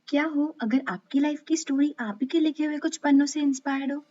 क्या हो अगर आपकी लाइफ की स्टोरी आप ही के लिखे हुए कुछ पन्नों से इंस्पायर्ड हो।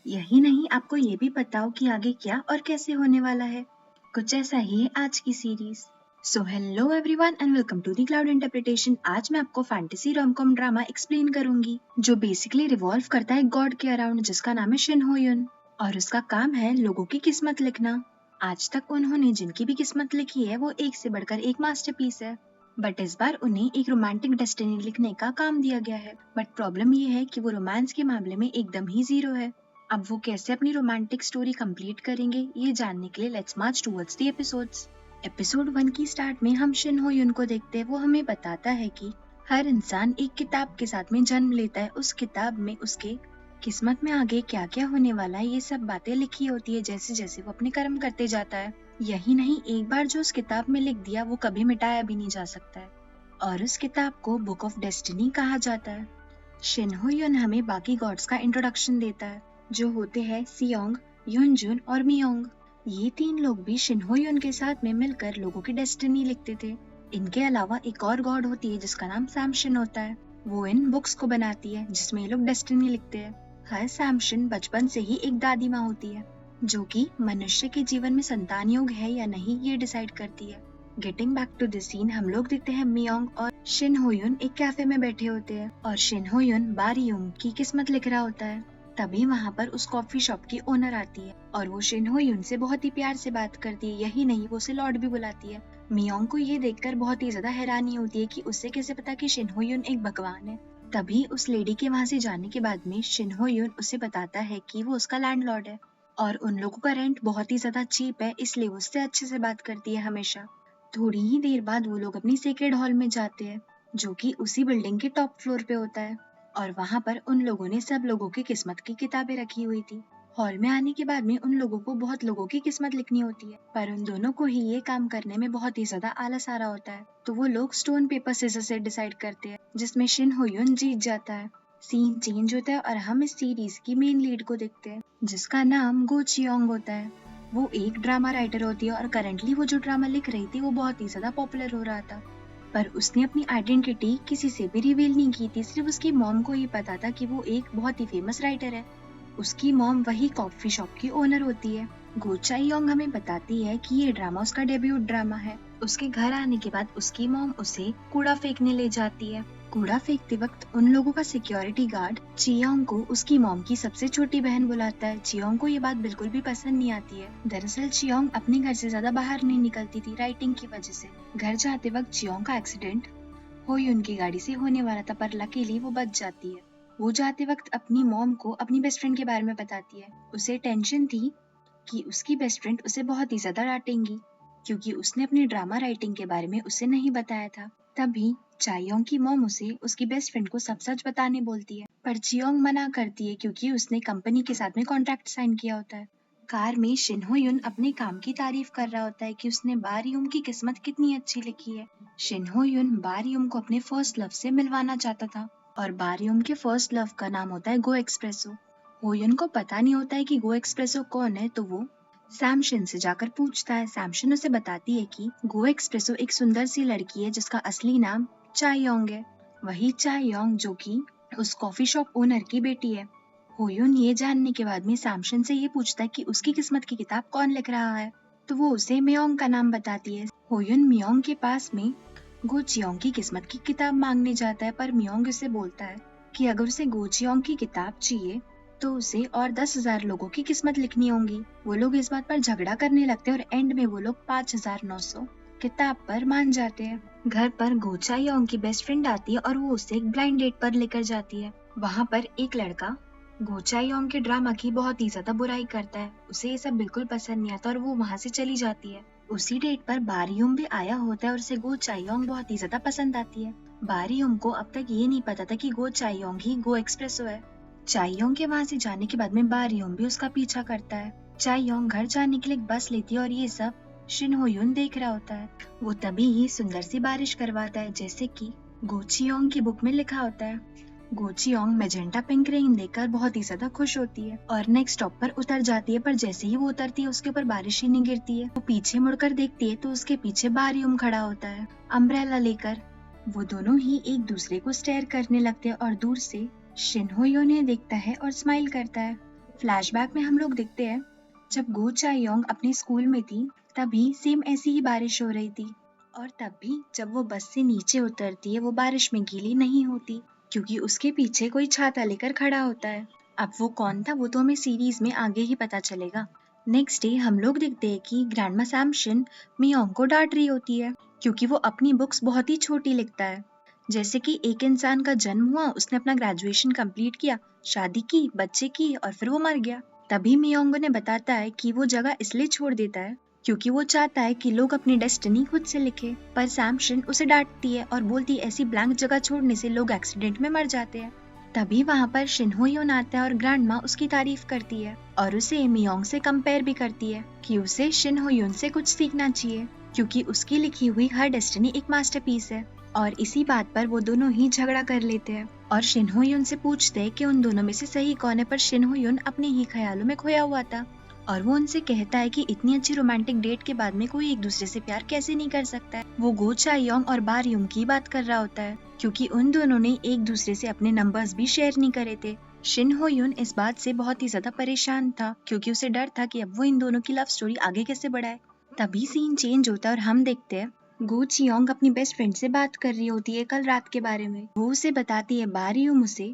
यही नहीं, आपको ये भी पता हो कि आगे क्या और कैसे होने वाला है। कुछ ऐसा ही है आज की series. So hello everyone and welcome to the cloud interpretation. आज मैं आपको फैंटेसी रोमकॉम ड्रामा एक्सप्लेन करूंगी जो बेसिकली रिवॉल्व करता है गॉड के अराउंड, जिसका नाम है शिन हो युन और उसका काम है लोगों की किस्मत लिखना। आज तक उन्होंने जिनकी भी किस्मत लिखी है वो एक से बढ़कर एक मास्टरपीस है, बट इस बार उन्हें एक रोमांटिक डेस्टिनी लिखने का काम दिया गया है। बट प्रॉब्लम ये है कि वो रोमांस के मामले में एकदम ही जीरो है। अब वो कैसे अपनी रोमांटिक स्टोरी कंप्लीट करेंगे, ये जानने के लिए let's March towards the episodes. Episode 1 की स्टार्ट में हम शिन हो युन को देखते हैं। वो हमें बताता है कि हर इंसान एक किताब के साथ में जन्म लेता है। उस किताब में उसके किस्मत में आगे क्या क्या होने वाला है ये सब बातें लिखी होती है जैसे जैसे वो अपने कर्म करते जाता है। यही नहीं, एक बार जो उस किताब में लिख दिया वो कभी मिटाया भी नहीं जा सकता है और उस किताब को बुक ऑफ डेस्टिनी कहा जाता है। शिन हो युन हमें बाकी गॉड्स का इंट्रोडक्शन देता है जो होते हैं सियोंग, युनजुन और मियोंग। ये तीन लोग भी शिन हो युन के साथ में मिलकर लोगों की डेस्टिनी लिखते थे। इनके अलावा एक और गॉड होती है जिसका नाम सैमशन होता है। वो इन बुक्स को बनाती है जिसमें ये लोग डेस्टिनी लिखते हैं। हर सैमशन बचपन से ही एक दादी माँ होती है जो कि मनुष्य के जीवन में संतान योग है या नहीं ये डिसाइड करती है। Getting back to the scene, हम लोग देखते हैं मियोंग और शिन हो युन एक कैफे में बैठे होते हैं और शिन हो युन बारियोंग की किस्मत लिख रहा होता है। तभी वहाँ पर उस कॉफी शॉप की ओनर आती है और वो शिन हो युन से बहुत ही प्यार से बात करती है। यही नहीं, वो उसे लॉर्ड भी बुलाती है। मियोंग को ये देखकर बहुत ही ज्यादा हैरानी होती है कि उससे कैसे पता कि शिन हो युन एक भगवान है। तभी उस लेडी के वहाँ से जाने के बाद में शिन हो युन उसे बताता है कि वो उसका लैंडलॉर्ड है और उन लोगों का रेंट बहुत ही ज्यादा चीप है, इसलिए वो उससे अच्छे से बात करती है हमेशा। थोड़ी ही देर बाद वो लोग अपनी सेक्रेड हॉल में जाते हैं जो कि उसी बिल्डिंग के टॉप फ्लोर पे होता है और वहाँ पर उन लोगों ने सब लोगों की किस्मत की किताबें रखी हुई थी। हॉल में आने के बाद में उन लोगों को बहुत लोगों की किस्मत लिखनी होती है, पर उन दोनों को ही ये काम करने में बहुत ही ज्यादा आलस आ रहा होता है। तो वो लोग स्टोन पेपर सीजर से डिसाइड करते हैं जिसमें शिन हो युन जीत जाता है। सीन चेंज होता है और हम इस सीरीज की मेन लीड को देखते हैं जिसका नाम गो चियोंग होता है। वो एक ड्रामा राइटर होती है और करंटली वो जो ड्रामा लिख रही थी वो बहुत ही ज्यादा पॉपुलर हो रहा था, पर उसने अपनी आइडेंटिटी किसी से भी रिवील नहीं की थी। सिर्फ उसकी मॉम को ये पता था कि वो एक बहुत ही फेमस राइटर है। उसकी मॉम वही कॉफी शॉप की ओनर होती है। गो चाइयोंग हमें बताती है कि ये ड्रामा उसका डेब्यूट ड्रामा है। उसके घर आने के बाद उसकी मॉम उसे कूड़ा फेंकने ले जाती है। कूड़ा फेंकते वक्त उन लोगों का सिक्योरिटी गार्ड चियोंग को उसकी मॉम की सबसे छोटी बहन बुलाता है। चियोंग को ये बात बिल्कुल भी पसंद नहीं आती है। दरअसल चियोंग अपने घर से ज्यादा बाहर नहीं निकलती थी राइटिंग की वजह से। घर जाते वक्त चियोंग का एक्सीडेंट हो युन की गाड़ी से होने वाला था, पर लकीली वो बच जाती है। वो जाते वक्त अपनी मॉम को अपनी बेस्ट फ्रेंड के बारे में बताती है। उसे टेंशन थी कि उसकी बेस्ट फ्रेंड उसे बहुत ही ज्यादा डांटेंगी क्योंकि उसने अपनी ड्रामा राइटिंग के बारे में उसे नहीं बताया था। तभी चायोंग की मॉम उसे उसकी बेस्ट फ्रेंड को सब सच बताने बोलती है, पर चियोंग मना करती है क्योंकि उसने कंपनी के साथ में कॉन्ट्रैक्ट साइन किया होता है। कार में शिन हो युन अपने काम की तारीफ कर रहा होता है कि उसने बारियुम की किस्मत कितनी अच्छी लिखी है। शिन हो युन बारियुम को अपने फर्स्ट लव से मिलवाना चाहता था और बारियुम के फर्स्ट लव का नाम होता है गो एक्सप्रेसो। हो युन को पता नहीं होता है कि गो एक्सप्रेसो कौन है, तो वो सैमशन से जाकर पूछता है। सैमशन उसे बताती है कि गो एक्सप्रेसो एक सुंदर सी लड़की है जिसका असली नाम चायोंग है। वही चायोंग जो कि उस कॉफी शॉप ओनर की बेटी है। हो युन ये जानने के बाद में सैमशन से ये पूछता है कि उसकी किस्मत की किताब कौन लिख रहा है, तो वो उसे मियोंग का नाम बताती है। हो युन मियोंग के पास में गो चियोंग की किस्मत की किताब मांगने जाता है, पर मियोंग उसे बोलता है कि अगर उसे गो चियोंग की किताब चाहिए तो उसे और 10,000 लोगों की किस्मत लिखनी होगी। वो लोग इस बात पर झगड़ा करने लगते हैं और एंड में वो लोग 5,900 किताब पर मान जाते हैं। घर पर गो चायोंग की बेस्ट फ्रेंड आती है और वो उसे एक ब्लाइंड डेट पर लेकर जाती है। वहाँ पर एक लड़का गो चायोंग के ड्रामा की बहुत ही ज्यादा बुराई करता है। उसे ये सब बिल्कुल पसंद नहीं आता और वो वहाँ से चली जाती है। उसी डेट पर बारियुम भी आया होता है और उसे गो चायोंग बहुत ही ज्यादा पसंद आती है। बारियुम को अब तक ये नहीं पता था कि गो चायोंग ही गो एक्सप्रेसो है। चायोंग के वहाँ से जाने के बाद में बारियोंग भी उसका पीछा करता है। चायोंग घर जाने के लिए एक बस लेती है और ये सब शिन हो युन देख रहा होता है। वो तभी ही सुंदर सी बारिश करवाता है जैसे कि गो चियोंग की बुक में लिखा होता है। गो चियोंग मैजेंटा पिंक रेन देखकर बहुत ही ज्यादा खुश होती है और नेक्स्ट स्टॉप पर उतर जाती है, पर जैसे ही वो उतरती है उसके ऊपर बारिश ही नहीं गिरती है। वो पीछे मुड़कर देखती है तो उसके पीछे बारियुम खड़ा होता है अम्ब्रेला लेकर। वो दोनों ही एक दूसरे को स्टेयर करने लगते हैं और दूर से शिन हो यून ने देखता है और स्माइल करता है। फ्लैशबैक में हम लोग देखते हैं जब गो चाय योंग अपने स्कूल में थी तभी सेम ऐसी ही बारिश हो रही थी और तब भी जब वो बस से नीचे उतरती है वो बारिश में गीली नहीं होती क्योंकि उसके पीछे कोई छाता लेकर खड़ा होता है। अब वो कौन था वो तो हमें सीरीज में आगे ही पता चलेगा। नेक्स्ट डे हम लोग देखते हैं कि ग्रैंडमा सैमशन मियोंग को डांट रही होती है क्योंकि वो अपनी बुक्स बहुत ही छोटी लिखता है। जैसे कि एक इंसान का जन्म हुआ, उसने अपना ग्रेजुएशन कंप्लीट किया, शादी की, बच्चे की और फिर वो मर गया। तभी मियोंग ने बताता है कि वो जगह इसलिए छोड़ देता है क्योंकि वो चाहता है कि लोग अपनी डेस्टिनी खुद से लिखे। पर सैमशन उसे डांटती है और बोलती है ऐसी ब्लैंक जगह छोड़ने से लोग एक्सीडेंट में मर जाते हैं। तभी वहाँ पर शिन हो यून आता है और ग्रैंडमा उसकी तारीफ करती है और उसे मियोंग से कंपेयर भी करती है कि उसे शिन हो यून से कुछ सीखना चाहिए क्योंकि उसकी लिखी हुई हर डेस्टिनी एक मास्टरपीस है। और इसी बात पर वो दोनों ही झगड़ा कर लेते हैं और शिन हो यून से पूछते हैं कि उन दोनों में से सही कौन है। पर शिन हो यून अपने ही ख्यालों में खोया हुआ था और वो उनसे कहता है कि इतनी अच्छी रोमांटिक डेट के बाद में कोई एक दूसरे से प्यार कैसे नहीं कर सकता है। वो गो चायोंग और बार यूंग की बात कर रहा होता है क्योंकि उन दोनों ने एक दूसरे से अपने नंबर्स भी शेयर नहीं करे थे। शिन हो यून इस बात से बहुत ही ज्यादा परेशान था क्योंकि उसे डर था कि अब वो इन दोनों की लव स्टोरी आगे कैसे बढ़ाए। तभी सीन चेंज होता है और हम देखते हैं गो चियोंग अपनी बेस्ट फ्रेंड से बात कर रही होती है कल रात के बारे में। वो उसे बताती है बारियूम उसे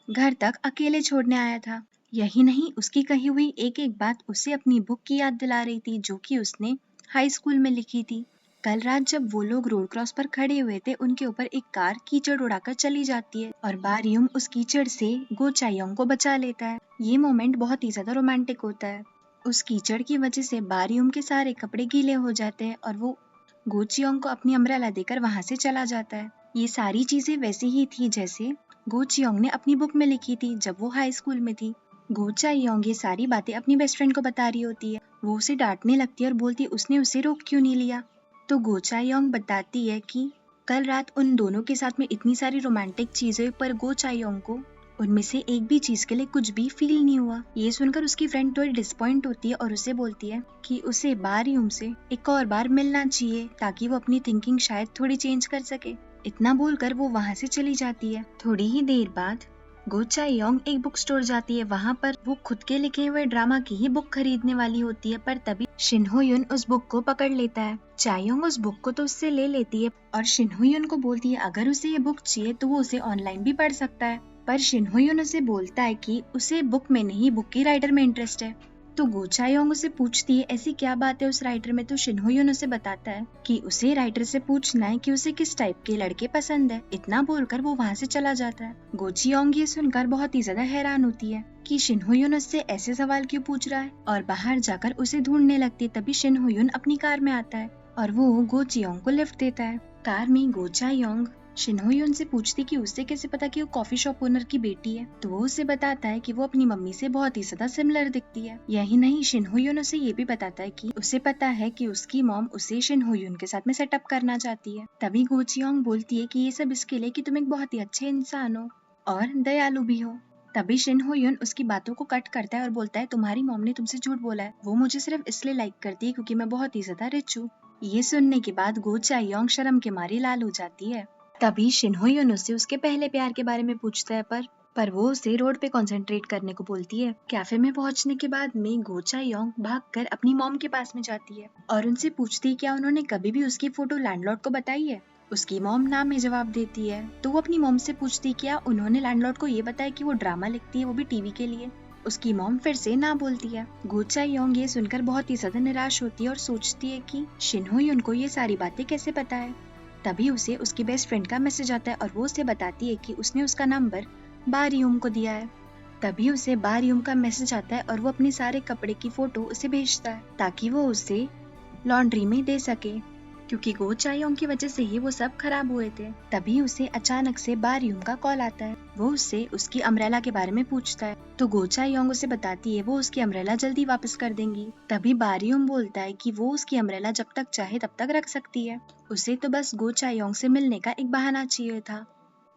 घर तक अकेले छोड़ने आया था। यही नहीं, उसकी कही हुई एक एक बात उसे अपनी बुक की याद दिला रही थी जो कि उसने हाई स्कूल में लिखी थी। कल रात जब वो लोग रोड क्रॉस पर खड़े हुए थे उनके ऊपर एक कार कीचड़ उड़ाकर चली जाती है और बारियूम उस कीचड़ से गो चायोंग को बचा लेता है। ये मोमेंट बहुत ही ज्यादा रोमांटिक होता है। उस कीचड़ की वजह से बारियूम के सारे कपड़े गीले हो जाते हैं और वो गो चियोंग को अपनी अम्ब्रेला देकर वहां से चला जाता है। ये सारी चीजें वैसी ही थी जैसे गो चियोंग ने अपनी बुक में लिखी थी जब वो हाई स्कूल में थी। गो चायोंग ये सारी बातें अपनी बेस्ट फ्रेंड को बता रही होती है। वो उसे डांटने लगती है और बोलती है उसने उसे रोक क्यों नहीं लिया। तो गो चायोंग बताती है कि कल रात उन दोनों के साथ में इतनी सारी रोमांटिक चीजें पर गो चायोंग को उनमें से एक भी चीज के लिए कुछ भी फील नहीं हुआ। ये सुनकर उसकी फ्रेंड थोड़ी डिसपॉइंट होती है और उसे बोलती है कि उसे बारियूम से एक और बार मिलना चाहिए ताकि वो अपनी थिंकिंग शायद थोड़ी चेंज कर सके। इतना बोलकर वो वहाँ से चली जाती है। थोड़ी ही देर बाद गो चायोंग एक बुक स्टोर जाती है। वहाँ पर वो खुद के लिखे हुए ड्रामा की ही बुक खरीदने वाली होती है पर तभी शिन हो यून उस बुक को पकड़ लेता है। चायोंग उस बुक को तो उससे ले लेती है और शिन हो यून को बोलती है अगर उसे ये बुक चाहिए तो वो उसे ऑनलाइन भी पढ़ सकता है। पर शिन हो यून उसे बोलता है कि उसे बुक में नहीं बुक की राइटर में इंटरेस्ट है। तो गो चायोंग उसे पूछती है ऐसी क्या बात है उस राइटर में। तो शिन हो यून उसे बताता है कि उसे राइटर से पूछना है कि उसे किस टाइप के लड़के पसंद है। इतना बोलकर वो वहाँ से चला जाता है। गो चियोंग ये सुनकर बहुत ही ज्यादा हैरान होती है कि शिन हो यून उससे ऐसे सवाल क्यों पूछ रहा है और बाहर जाकर उसे ढूंढने लगती है। तभी शिन हो यून अपनी कार में आता है और वो गो चियोंग को लिफ्ट देता है। कार में गो चायोंग शिन हो यून से पूछती कि उसे कैसे पता कि वो कॉफी शॉप ओनर की बेटी है। तो वो उसे बताता है कि वो अपनी मम्मी से बहुत ही ज्यादा सिमिलर दिखती है। यही नहीं, शिन हो यून उसे ये भी बताता है कि उसे पता है कि उसकी मॉम उसे शिन हो यून के साथ में सेटअप करना चाहती है। तभी गो चियोंग बोलती है कि ये सब इसके लिए कि तुम एक बहुत ही अच्छे इंसान हो और दयालु भी हो। तभी शिन हो यून उसकी बातों को कट करता है और बोलता है तुम्हारी मॉम ने तुमसे झूठ बोला है, वो मुझे सिर्फ इसलिए लाइक करती है क्योंकि मैं बहुत ही ज्यादा रिच हूँ। ये सुनने के बाद गो चायोंग शर्म के मारे लाल हो जाती है। तभी शिन हो यून उससे उसके पहले प्यार के बारे में पूछता है पर वो उसे रोड पे कंसंट्रेट करने को बोलती है। कैफे में पहुंचने के बाद में गो चायोंग भागकर अपनी मॉम के पास में जाती है और उनसे पूछती है क्या उन्होंने कभी भी उसकी फोटो लैंडलॉर्ड को बताई है। उसकी मॉम ना में जवाब देती है। तो वो अपनी मॉम से पूछती क्या उन्होंने लैंडलॉर्ड को ये बताया कि वो ड्रामा लिखती है, वो भी टीवी के लिए। उसकी मॉम फिर से ना बोलती है। गो चायोंग ये सुनकर बहुत ही ज्यादा निराश होती है और सोचती है कि शिन हो यून को ये सारी बातें कैसे पता है। तभी उसे उसकी बेस्ट फ्रेंड का मैसेज आता है और वो उसे बताती है कि उसने उसका नंबर बारियूम को दिया है। तभी उसे बारियूम का मैसेज आता है और वो अपने सारे कपड़े की फोटो उसे भेजता है ताकि वो उसे लॉन्ड्री में दे सके क्योंकि गो चायोंग की वजह से ही वो सब खराब हुए थे। तभी उसे अचानक से बारियूम का कॉल आता है। वो उससे उसकी अम्ब्रेला के बारे में पूछता है तो गो चायोंग उसे बताती है वो उसकी अम्ब्रेला जल्दी वापस कर देंगी। तभी बारियूम बोलता है कि वो उसकी अम्ब्रेला जब तक चाहे तब तक रख सकती है, उसे तो बस गो चायोंग से मिलने का एक बहाना चाहिए था।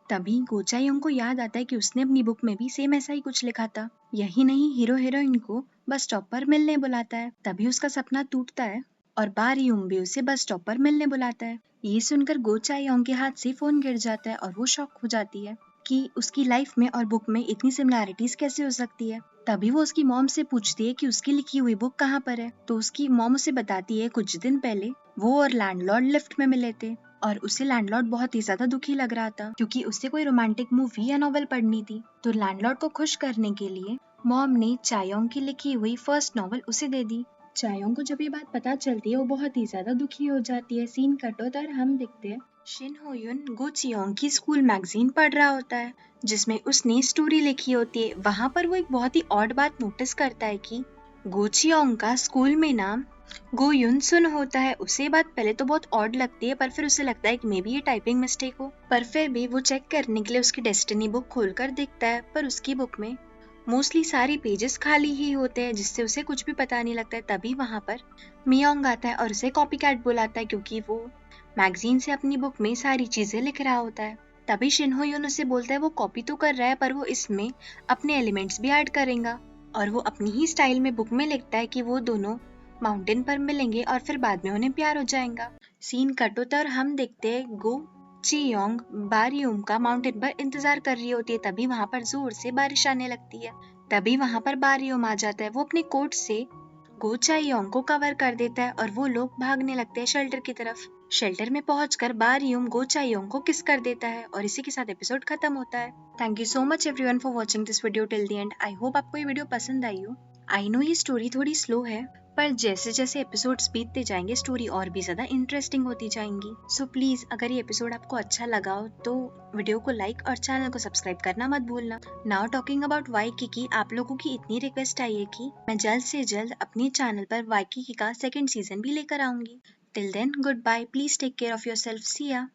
तभी गो चायोंग को याद आता है कि उसने अपनी बुक में भी सेम ऐसा ही कुछ लिखा था। यही नहीं, हीरो हीरोइन को बस स्टॉप पर मिलने बुलाता है। तभी उसका सपना टूटता है और बारियुम भी उसे बस स्टॉप पर मिलने बुलाता है। ये सुनकर गो चायोंग के हाथ से फोन गिर जाता है और वो शॉक हो जाती है कि उसकी लाइफ में और बुक में इतनी सिमिलैरिटीज कैसे हो सकती है। तभी वो उसकी मॉम से पूछती है कि उसकी लिखी हुई बुक कहाँ पर है। तो उसकी मॉम उसे बताती है कुछ दिन पहले वो और लैंडलॉर्ड लिफ्ट में मिले थे और उसे लैंडलॉर्ड बहुत ही ज्यादा दुखी लग रहा था क्योंकि उसे कोई रोमांटिक मूवी या नॉवेल पढ़नी थी। तो लैंडलॉर्ड को खुश करने के लिए मॉम ने चायोंग की लिखी हुई फर्स्ट नॉवेल उसे दे दी। चायोंग को जब ये बात पता चलती है वो बहुत ही ज्यादा दुखी हो जाती है। सीन कट होता है और हम देखते हैं शिन हो युन गो चियोंग की स्कूल मैगजीन पढ़ रहा होता है जिसमें उसने स्टोरी लिखी होती है। वहाँ पर वो एक बहुत ही ऑड बात नोटिस करता है कि गो चियोंग का स्कूल में नाम गो युन सुन होता है। उसे बात पहले तो बहुत ऑड लगती है पर फिर उसे लगता है कि मे बी ये टाइपिंग मिस्टेक हो। पर फिर भी वो चेक करने के लिए उसकी डेस्टिनी बुक खोलकर देखता है पर उसकी बुक में मोस्टली सारी पेजेस खाली ही होते हैं जिससे उसे कुछ भी पता नहीं लगता है। तभी वहाँ पर मियोंग आता है और उसे कॉपीकैट बुलाता है क्योंकि वो मैगजीन से अपनी बुक में सारी चीजें लिख रहा होता है। तभी शिन हो युन उसे बोलता है वो कॉपी तो कर रहा है पर वो इसमें अपने एलिमेंट्स भी ऐड करेगा और वो अपनी ही स्टाइल में बुक में लिखता है कि वो दोनों माउंटेन पर मिलेंगे और फिर बाद में उन्हें प्यार हो जाएगा। सीन कट होता है और हम देखते हैं गो चियोंग बारियुम का माउंटेन पर इंतजार कर रही होती है। तभी वहाँ पर जोर से बारिश आने लगती है। तभी वहाँ पर बारियुम आ जाता है। वो अपने कोट से गो चायोंग को कवर कर देता है और वो लोग भागने लगते हैं शेल्टर की तरफ। शेल्टर में पहुंचकर बारियुम गो चायोंग को किस कर देता है और इसी के साथ एपिसोड खत्म होता है। Thank you so much everyone for watching this video till the end. I hope आपको ये वीडियो पसंद आई हो। आई नो ये स्टोरी थोड़ी स्लो है पर जैसे जैसे एपिसोड्स बीतते जाएंगे स्टोरी और भी ज्यादा इंटरेस्टिंग होती जाएंगी। सो प्लीज अगर ये एपिसोड आपको अच्छा लगा हो तो वीडियो को लाइक और चैनल को सब्सक्राइब करना मत भूलना। नाउ टॉकिंग अबाउट वाइकिकी, आप लोगों की इतनी रिक्वेस्ट आई है कि मैं जल्द से जल्द अपने चैनल पर वाइकिकी का सेकंड सीजन भी लेकर आऊंगी। Till then goodbye, please take care of yourself, see या।